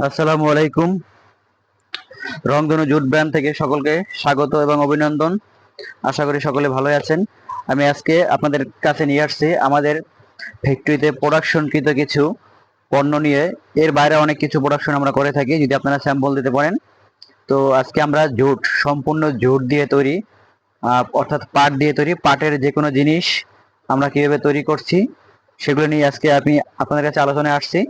আসসালামু আলাইকুম। রংধনু জুট ব্র্যান্ড থেকে সকলকে স্বাগত এবং অভিনন্দন। আশা করি সকলে ভালোই আছেন। আমি আজকে আপনাদের কাছে নিয়ে আসছি আমাদের ফ্যাক্টরিতে প্রোডাকশনকৃত কিছু পণ্য নিয়ে। এর বাইরে অনেক কিছু প্রোডাকশন আমরা করে থাকি, যদি আপনারা স্যাম্পল দিতে পারেন। তো আজকে আমরা জুট, সম্পূর্ণ জুট দিয়ে তৈরি, অর্থাৎ পাট দিয়ে তৈরি, পাটের যে কোনো জিনিস আমরা কিভাবে তৈরি করছি সেগুলো নিয়ে আজকে আমি আপনাদের কাছে আলোচনায় আসছি।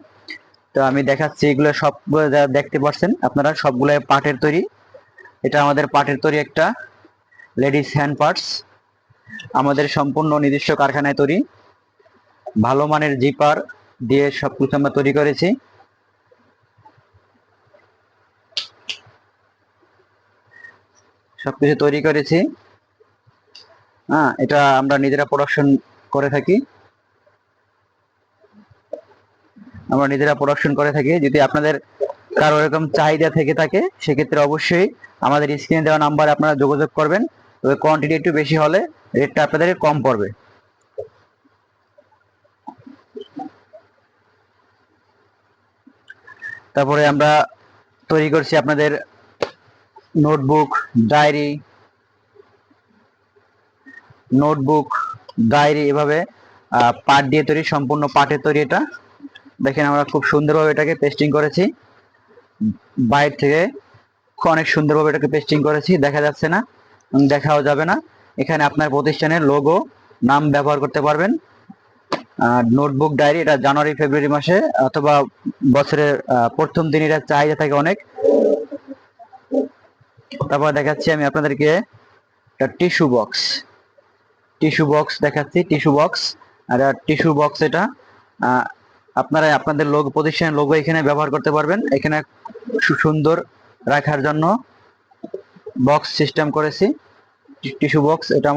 তো আমি দেখাচ্ছি, এগুলো সবগুলো যা দেখতে পাচ্ছেন আপনারা, সবগুলো পাটের তৈরি। এটা আমাদের পাটের তৈরি একটা লেডিস হ্যান্ড পার্টস, আমাদের সম্পূর্ণ নিজস্ব কারখানায় তৈরি। ভালো মানের জিপার দিয়ে সবকিছু আমরা তৈরি করেছি। সবকিছু তৈরি করেছি। হ্যাঁ, এটা আমরা নিজেরা প্রোডাকশন করে থাকি। যদি আপনাদের কারো এরকম চাহিদা থেকে থাকে সেক্ষেত্রে অবশ্যই আমাদের স্ক্রিনে দেওয়া নাম্বারে আপনারা যোগাযোগ করবেন। তবে কোয়ান্টিটি একটু বেশি হলে রেটটা আপনাদের কম পড়বে। তারপরে আমরা তৈরি করছি আপনাদের নোটবুক, ডায়েরি, এভাবে পাট দিয়ে তৈরি, সম্পূর্ণ পাটের তৈরি। এটা দেখেন, আমরা খুব সুন্দরভাবে এটাকে পেস্টিং করেছি। বাইরে থেকে অনেক সুন্দরভাবে এটাকে পেস্টিং করেছি, দেখা যাচ্ছে না, দেখাও যাবে না। এখানে আপনার প্রতিষ্ঠানের লোগো, নাম ব্যবহার করতে পারবেন। নোটবুক, ডায়েরি, এটা জানুয়ারি ফেব্রুয়ারি মাসে অথবা বছরের প্রথম দিন এটা চাহিদা থাকে অনেক। তারপর দেখাচ্ছি আমি আপনাদেরকে টিস্যু বক্স দেখাচ্ছি। টিস্যু বক্স এটা আপনারা আপনাদের লোগো, প্রতিষ্ঠানের লোগো এখানে ব্যবহার করতে পারবেন। এখানে সুন্দর রাখার জন্য বক্স সিস্টেম করেছি। টিস্যু বক্স এটা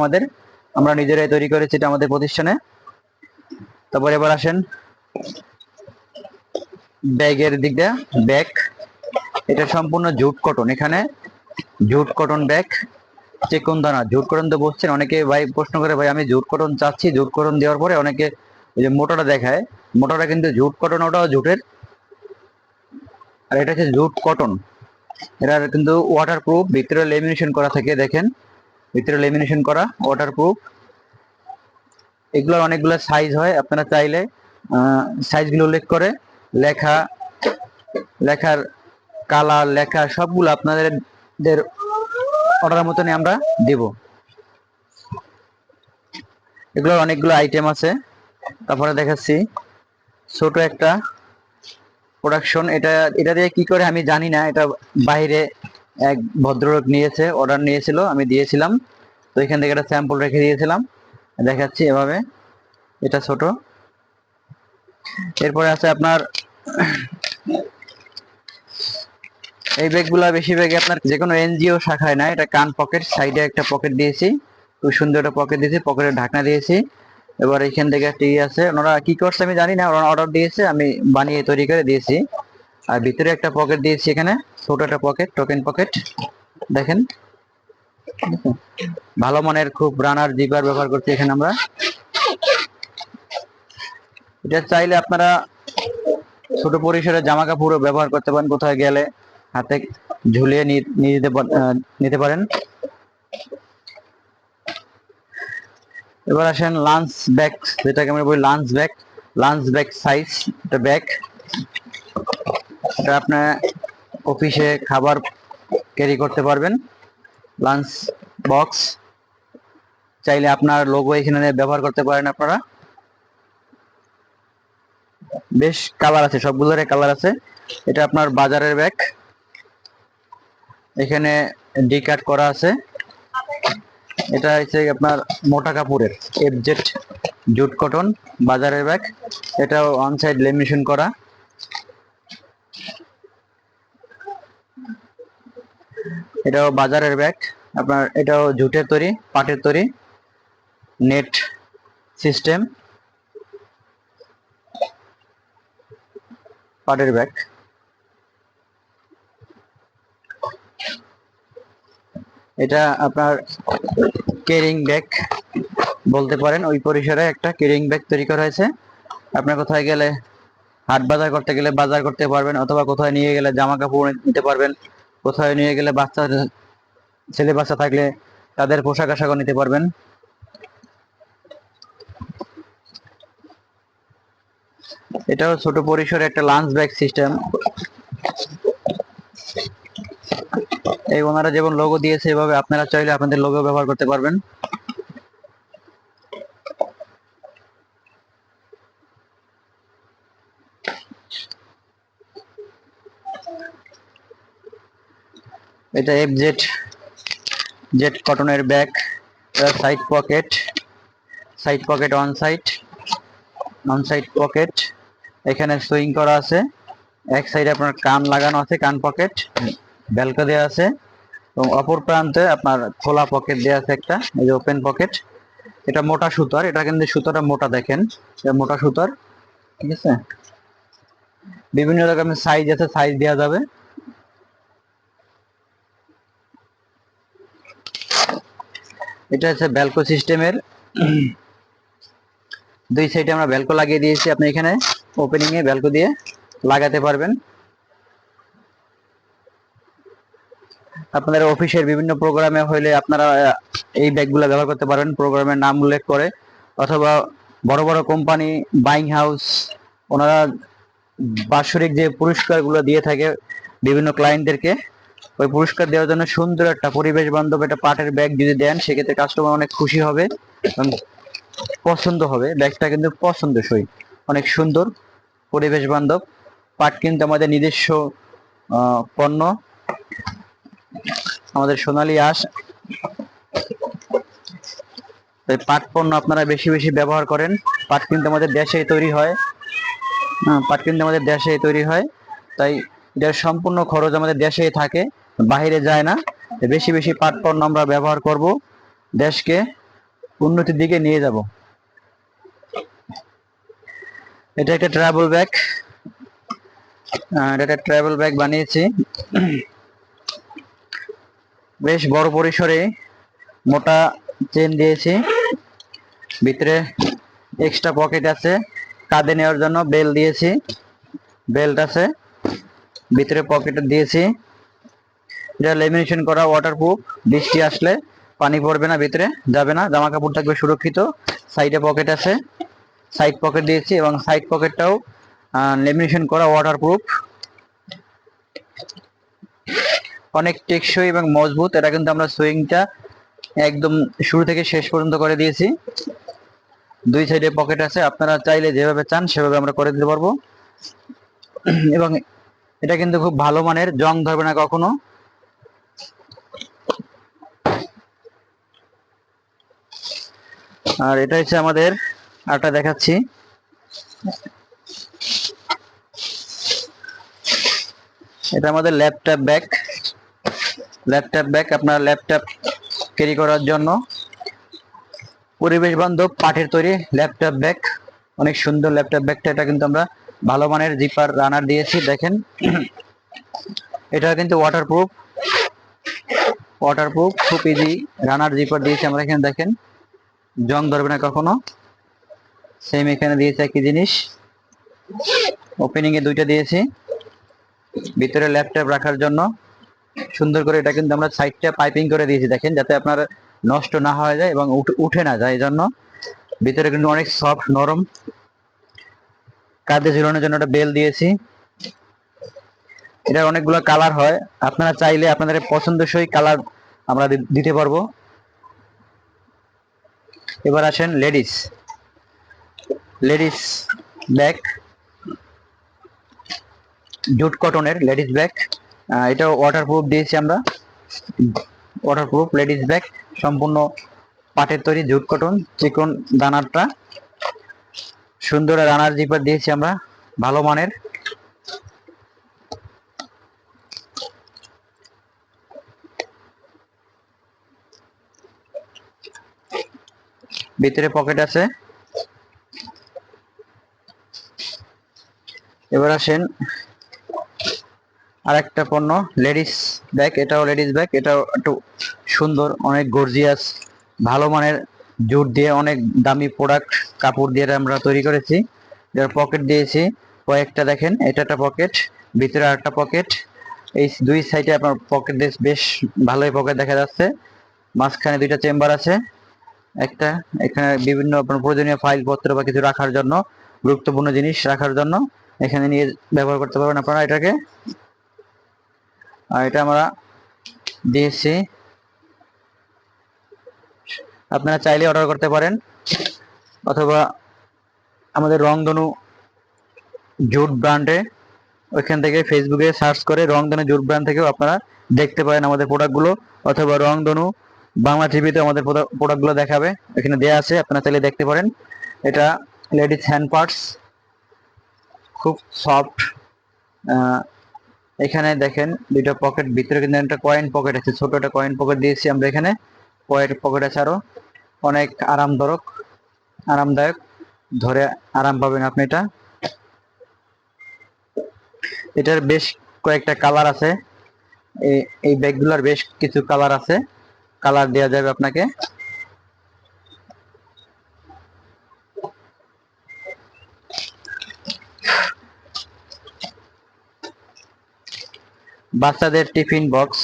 আমরা নিজেরাই তৈরি করেছি, এটা আমাদের প্রতিষ্ঠানে। তারপর এবার আসেন ব্যাগের দিকটা। ব্যাগ, এটা সম্পূর্ণ জুট কটন। এখানে জুট কটন ব্যাগ, চিকন দানা জুট কটন তো বলছেন অনেকে, ভাই প্রশ্ন করে, ভাই আমি জুট কটন চাচ্ছি। জুট কটন দেওয়ার পরে অনেকে ওই যে মোটাটা দেখায়, মোটাটা কিন্তু জুট কটন, ওটাও জুটের। আর এটা হচ্ছে জুট কটন। এটার কিন্তু ওয়াটার প্রুফ, ভিতরে লেমিনেশন করা থাকে, দেখেন ভিতরে লেমিনেশন করা, ওয়াটার প্রুফ। এগুলোর অনেকগুলো সাইজ হয়, আপনারা চাইলে সাইজগুলো উল্লেখ করে লেখা, লেখার কালার, লেখা সবগুলো আপনাদের অর্ডার মতনই আমরা দেব। এগুলোর অনেকগুলো আইটেম আছে। তারপরে দেখাচ্ছি ছোট একটা প্রোডাকশন। এটা এটা দিয়ে কি করে আমি জানি না, এটা বাইরে এক ভদ্রলোক নিয়েছে, অর্ডার নিয়েছিল, আমি দিয়েছিলাম। তো এখান থেকে একটা স্যাম্পল রেখে দিয়েছিলাম, দেখাচ্ছি এভাবে। এটা ছোট। এরপরে আছে আপনার এই ব্যাগগুলা বেশিরভাগই আপনার যে কোনো এনজিও শাখায় না, এটা কান পকেট, সাইডে একটা পকেট দিয়েছি, খুব সুন্দর একটা পকেট দিয়েছি, পকেটের ঢাকনা দিয়েছি। এবার এখান থেকে একটা আছে, ওনারা কি করছে আমি জানি না, ওরা অর্ডার দিয়েছে, আমি বানিয়ে তৈরি করে দিয়েছি। আর ভিতরে একটা পকেট দিয়েছি, এখানে ছোট একটা পকেট, টোকেন পকেট, দেখেন। ভালো মানের খুব রানার জিপার ব্যবহার করছি এখানে আমরা। এটা চাইলে আপনারা ছোট পরিসরে জামা কাপড়ও ব্যবহার করতে পারেন, কোথায় গেলে হাতে ঝুলিয়ে নিতে পারেন। এবার আসেন লাঞ্চ ব্যাগ, যেটাকে আমরা বলি লাঞ্চ ব্যাগ সাইজ একটা ব্যাগ। এটা আপনার অফিসে খাবার ক্যারি করতে পারবেন। লাঞ্চ বক্স, চাইলে আপনার লোগো এখানে ব্যবহার করতে পারেন আপনারা। বেশ কালার আছে, সবগুলোর কালার আছে। এটা আপনার বাজারের ব্যাগ, এখানে ডি কাট করা আছে। এটা হচ্ছে আপনার মোটা কাপড়ের এফজেড জুট কটন বাজারের ব্যাগ, এটাও অন সাইড লেমিনেশন করা। এটাও বাজারের ব্যাগ আপনার, এটাও জুটের তৈরি, পাটের তৈরি, নেট সিস্টেম, পাটের ব্যাগ। এটা আপনার ক্যারিং ব্যাগ বলতে পারেন, ওই পরিসরে একটা ক্যারিং ব্যাগ তৈরি করা হয়েছে। আপনার কোথায় গেলে হাট বাজার করতে গেলে বাজার করতে পারবেন, অথবা কোথাও নিয়ে গেলে জামা কাপড় নিতে পারবেন, কোথাও নিয়ে গেলে বাচ্চা ছেলে বাচ্চা থাকলে তাদের পোশাক আশাকও নিতে পারবেন। এটাও ছোট পরিসরে একটা লাঞ্চ ব্যাগ সিস্টেম। এই ওনারা যেমন লোগো দিয়েছে এভাবে আপনারা চাইলে আপনাদের লোগো ব্যবহার করতে পারবেন। এটা এফজেড জেড কটনের bag, side pocket one side pocket, এখানে সুইং করা আছে, এক সাইডে আপনার কান লাগানো আছে, কান পকেট বেলকা দেওয়া আছে, এবং অপর প্রান্তে আপনার খোলা পকেট দেওয়া আছে একটা, এই যে ওপেন পকেট। এটা মোটা সুতার, এটা কিন্তু সুতাটা মোটা, দেখেন এটা মোটা সুতার, ঠিক আছে। বিভিন্ন রকমের সাইজ আছে, সাইজ দেওয়া যাবে। এটা হচ্ছে ব্যালকো সিস্টেমের, দুই সাইডে আমরা ব্যালকো লাগিয়ে দিয়েছি, আপনি এখানে ওপেনিং এ ব্যালকো দিয়ে লাগাতে পারবেন। আপনাদের অফিসের বিভিন্ন প্রোগ্রামে হইলে আপনারা এই ব্যাগগুলো ব্যবহার করতে পারবেন, প্রোগ্রামের নাম উল্লেখ করে, অথবা বড় বড় কোম্পানি, বাইং হাউস, ওনারা বাৎসরিক যে পুরস্কারগুলো দিয়ে থাকে বিভিন্ন ক্লায়েন্টদেরকে, ওই পুরস্কার দেওয়ার জন্য সুন্দর একটা পরিবেশ বান্ধব একটা পাটের ব্যাগ যদি দেন, সেক্ষেত্রে কাস্টমার অনেক খুশি হবে এবং পছন্দ হবে। ব্যাগটা কিন্তু পছন্দসই, অনেক সুন্দর, পরিবেশ বান্ধব। পাট কিন্তু আমাদের নিজস্ব পণ্য, আমাদের সোনালী আঁশ। পাট পণ্য আপনারা বেশি বেশি ব্যবহার করেন। পাট কিন্তু আমাদের দেশেই তৈরি হয়, পাট কিন্তু আমাদের দেশেই তৈরি হয়, তাই এটার সম্পূর্ণ খরচ আমাদের দেশেই থাকে, বাইরে যায় না। বেশি বেশি পাট পণ্য আমরা ব্যবহার করব, দেশকে উন্নতির দিকে নিয়ে যাব। এটা একটা ট্রাভেল ব্যাগ, এটা একটা ট্রাভেল ব্যাগ বানিয়েছি, বেশ বড় পরিসরে মোটা চেন দিয়েছি, ভিতরে এক্সট্রা পকেট আছে, কাঁধে নেওয়ার জন্য বেল দিয়েছি, বেল্ট আছে, ভিতরে পকেট দিয়েছি। এটা লেমিনেশন করা, ওয়াটারপ্রুফ, বৃষ্টি আসলে পানি পড়বে না, ভিতরে যাবে না, জামা কাপড় থাকবে সুরক্ষিত। সাইডে পকেট আছে, সাইড পকেট দিয়েছি, এবং সাইড পকেটটাও লেমিনেশন করা, ওয়াটারপ্রুফ, অনেক টেকসই এবং মজবুত। এটা কিন্তু আমরা সুইংটা একদম শুরু থেকে শেষ পর্যন্ত করে দিয়েছি। দুই সাইডে পকেট আছে, আপনারা চাইলে যেভাবে চান সেভাবে আমরা করে দিতে পারবো। এবং এটা কিন্তু খুব ভালো মানের, জং ধরবে না কখনো। আর এটা হচ্ছে আমাদের, আরেকটা দেখাচ্ছি, এটা আমাদের ল্যাপটপ ব্যাগ, আপনার ল্যাপটপ ক্যারি করার জন্য পরিবেশ বান্ধব পাটের তৈরি ল্যাপটপ ব্যাগ, অনেক সুন্দর ল্যাপটপ ব্যাগটা। এটা কিন্তু আমরা ভালো মানের জিপার রানার দিয়েছি, দেখেন এটা কিন্তু ওয়াটারপ্রুফ খুব ইজি রানার জিপার দিয়েছি আমরা এখানে, দেখেন জং ধরবে না কখনো। সেম এখানে দিয়েছি একই জিনিস, ওপেনিং এ দুইটা দিয়েছি, ভিতরে ল্যাপটপ রাখার জন্য সুন্দর করে। এটা কিন্তু আমরা সাইডটা পাইপিং করে দিয়েছি, দেখেন যাতে আপনার নষ্ট না হয়ে যায় এবং উঠে না যায়, এই জন্য। ভিতরে কিন্তু অনেক সফট নরম, কাঁধে ঝুলানোর জন্য একটা বেল দিয়েছি। এটা অনেকগুলো কালার হয়, আপনারা চাইলে আপনাদের পছন্দসই কালার আমরা দিতে পারবো। এবার আসেন লেডিস ব্যাগ, জুট কটনের লেডিস ব্যাগ, এটা ওয়াটারপ্রুফ দিয়েছি আমরা, ওয়াটারপ্রুফ লেডিস ব্যাগ, সম্পূর্ণ পাটের তৈরি, জুট কটন, চিকন দানারটা, সুন্দর রানার জিপার দিয়েছি আমরা ভালো মানের। ভিতরে পকেট আছে। এবার আসেন আর একটা পণ্য, লেডিস ব্যাগ, এটাও লেডিস ব্যাগ, এটাও একটু সুন্দর, অনেক গর্জিয়াস, ভালো মানের জুট দিয়ে, অনেক দামি প্রোডাক্ট কাপড় দিয়ে আমরা তৈরি করেছি। এর পকেট দিয়েছি, কয়েকটা দেখেন, এটা একটা পকেট, ভিতরে আরেকটা পকেট, এই দুই সাইডে আপনার পকেট বেশ ভালোই পকেট দেখা যাচ্ছে। মাঝখানে দুইটা চেম্বার আছে, একটা এখানে বিভিন্ন আপনার প্রয়োজনীয় ফাইল পত্র বা কিছু রাখার জন্য, গুরুত্বপূর্ণ জিনিস রাখার জন্য এখানে নিয়ে ব্যবহার করতে পারবেন আপনারা এটাকে। আর এটা আমরা দিয়েছি, আপনারা চাইলে অর্ডার করতে পারেন, অথবা আমাদের রংধনু জুট ব্র্যান্ডে ওইখান থেকে ফেসবুকে সার্চ করে রংধনু জুট ব্র্যান্ড থেকেও আপনারা দেখতে পারেন আমাদের প্রোডাক্টগুলো, অথবা রংধনু বাংলা টিভিতে আমাদের প্রোডাক্টগুলো দেখাবে, এখানে দেয়া আছে, আপনারা চাইলে দেখতে পারেন। এটা লেডিস হ্যান্ড পার্টস, খুব সফট। এখানে দেখেন দুইটা পকেট, ভিতরে কিন্তু একটা কয়েন পকেট আছে, ছোট একটা কয়েন পকেট দিয়েছি আমরা এখানে, পকেট আছে আরো, অনেক আরামদায়ক, ধরে আরাম পাবেন আপনি। এটার বেশ কয়েকটা কালার আছে, এই ব্যাগগুলোর বেশ কিছু কালার আছে, কালার দেওয়া যাবে আপনাকে। বাচ্চাদের টিফিন বক্স,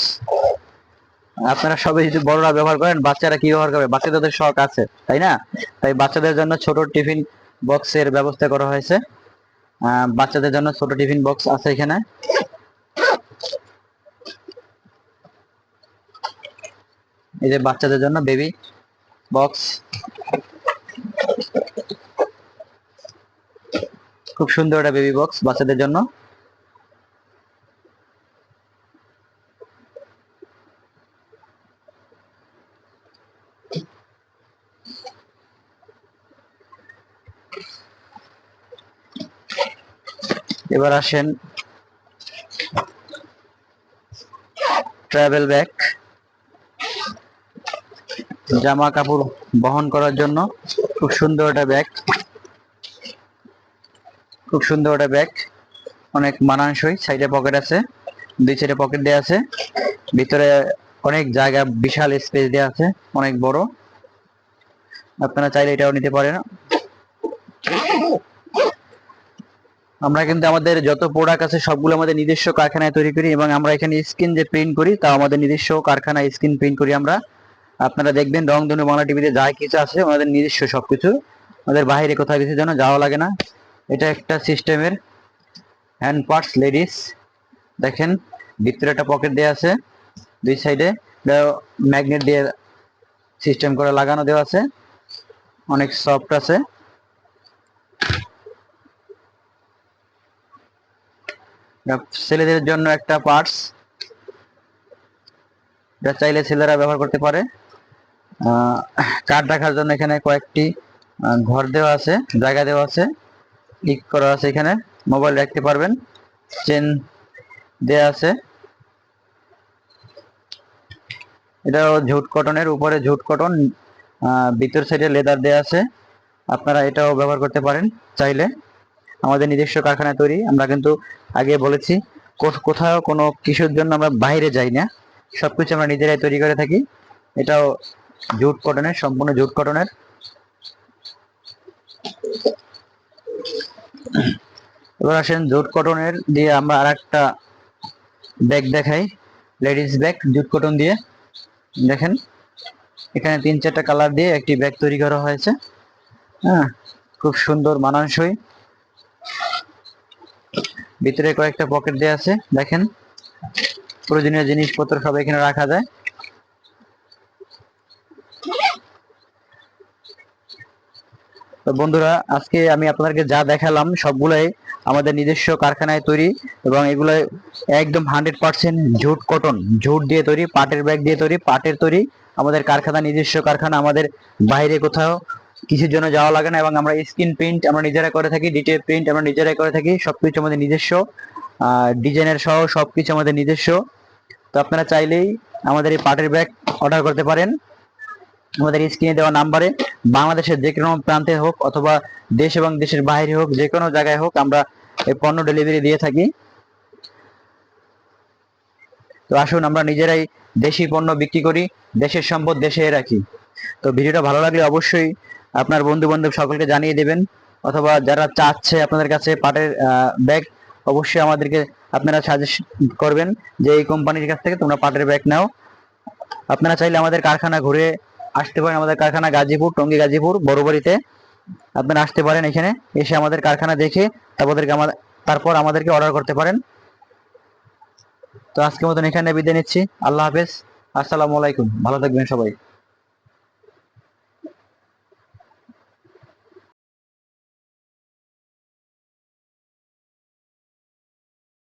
আপনারা সবাই যদি বড়রা ব্যবহার করেন, বাচ্চারা কি ব্যবহার করবে? বাচ্চাদের শখ আছে, তাই না? তাই বাচ্চাদের জন্য ছোট টিফিন বক্সের ব্যবস্থা করা হয়েছে। বাচ্চাদের জন্য ছোট টিফিন বক্স আছে এখানে। এই যে বাচ্চাদের জন্য বেবি বক্স, খুব সুন্দর একটা বেবি বক্স বাচ্চাদের জন্য। এবার আসেন ট্রাভেল ব্যাগ, জামা কাপড় বহন করার জন্য খুব সুন্দর একটা ব্যাগ, খুব সুন্দর একটা ব্যাগ, অনেক মানানসই। সাইডে পকেট আছে, দুই সাইডে পকেট দেওয়া আছে, ভিতরে অনেক জায়গা, বিশাল স্পেস দেওয়া আছে, অনেক বড়। আপনারা চাইলে এটাও নিতে পারেন। আমরা কিন্তু আমাদের যত প্রোডাক্ট আছে সবগুলো আমাদের নিজস্ব কারখানায় তৈরি করি, এবং আমরা এখানে স্ক্রিন যে প্রিন্ট করি তা আমাদের নিজস্ব কারখানায় স্ক্রিন প্রিন্ট করি আমরা। আপনারা দেখবেন রংধনু বাংলা টিভিতে যা কিছু আছে আমাদের নিজস্ব সবকিছু, আমাদের বাইরে কোথাও কিছুর জন্য যাওয়া লাগে না। এটা একটা সিস্টেমের হ্যান্ড পার্টস লেডিস, দেখেন ভিতরে একটা পকেট দেওয়া আছে, দুই সাইডে ম্যাগনেট দিয়ে সিস্টেম করে লাগানো দেওয়া আছে, অনেক সফট আছে। ছেলেদের জন্য একটা পার্টস, এটা চাইলে ছেলেরা ব্যবহার করতে পারে। কার্ড রাখার জন্য এখানে কয়েকটি ঘর দেওয়া আছে, জায়গা দেওয়া আছে, ক্লিক করা আছে, এখানে মোবাইল রাখতে পারবেন, চেন দেওয়া আছে। এটাও ঝুট কটনের, উপরে ঝুট কটন, ভিতর সাইডে লেদার দেওয়া আছে, আপনারা এটাও ব্যবহার করতে পারেন চাইলে। আমাদের নিজস্ব কারখানায় তৈরি, আমরা কিন্তু আগে বলেছি কোথাও কোনো কিছুর জন্য আমরা বাইরে যাই না, সবকিছু আমরা নিজেরাই তৈরি করে থাকি। এটাও জুট কটনের, সম্পূর্ণ জুট কটনের। এবার আসেন জুট কটনের দিয়ে আমরা আর একটা ব্যাগ দেখাই, লেডিস ব্যাগ জুট কটন দিয়ে। দেখেন এখানে 3-4টা কালার দিয়ে একটি ব্যাগ তৈরি করা হয়েছে। হ্যাঁ, খুব সুন্দর মানানসই, ভিতরে কয়েকটা পকেট দেওয়া আছে, দেখেন প্রয়োজনীয় জিনিসপত্র সব এখানে রাখা যায়। তো বন্ধুরা, আজকে আমি আপনাদেরকে যা দেখালাম সবগুলাই আমাদের নিজস্ব কারখানায় তৈরি, এবং এগুলো একদম 100% জুট কটন, জুট দিয়ে তৈরি, পাটের ব্যাগ দিয়ে তৈরি, পাটের তৈরি। আমাদের কারখানা নিজস্ব কারখানা, আমাদের বাইরে কোথাও কিছুর জন্য যাওয়া লাগে না, এবং আমরা স্ক্রিন প্রিন্ট আমরা নিজেরা করে থাকি, ডিটেল প্রিন্ট আমরা নিজেরাই করে থাকি, সবকিছু আমাদের নিজস্ব, ডিজাইনের সহ সবকিছু আমাদের নিজস্ব। তো আপনারা চাইলেই আমাদের এই পাটের ব্যাগ অর্ডার করতে পারেন আমাদের স্ক্রিনে দেওয়া নাম্বারে। বাংলাদেশের যে কোনো প্রান্তে হোক, অথবা দেশ এবং দেশের বাইরে হোক, যে কোনো জায়গায় হোক, আমরা এই পণ্য ডেলিভারি দিয়ে থাকি। তো আসুন আমরা নিজেরাই দেশি পণ্য বিক্রি করি, দেশের সম্পদ দেশে রাখি। তো ভিডিওটা ভালো লাগলে অবশ্যই আপনার বন্ধু বান্ধব সকলকে জানিয়ে দেবেন। অথবা যারা চাচ্ছে আপনাদের কাছে পাটের ব্যাগ, অবশ্যই আমাদেরকে আপনারা সাজেস্ট করবেন যে এই কোম্পানির কাছ থেকে তোমরা পাটের ব্যাগ নাও। আপনারা চাইলে আমাদের কারখানা ঘুরে আসতে পারেন। আমাদের কারখানা গাজীপুর, টঙ্গী গাজীপুর বড়বাড়িতে। আপনারা আসতে পারেন, এখানে এসে আমাদের কারখানা দেখে তারপর আমাদেরকে অর্ডার করতে পারেন। তো আজকের মতন এখানে বিদায় নিচ্ছি। আল্লাহ হাফেজ, আসসালামু আলাইকুম, ভালো থাকবেন সবাই।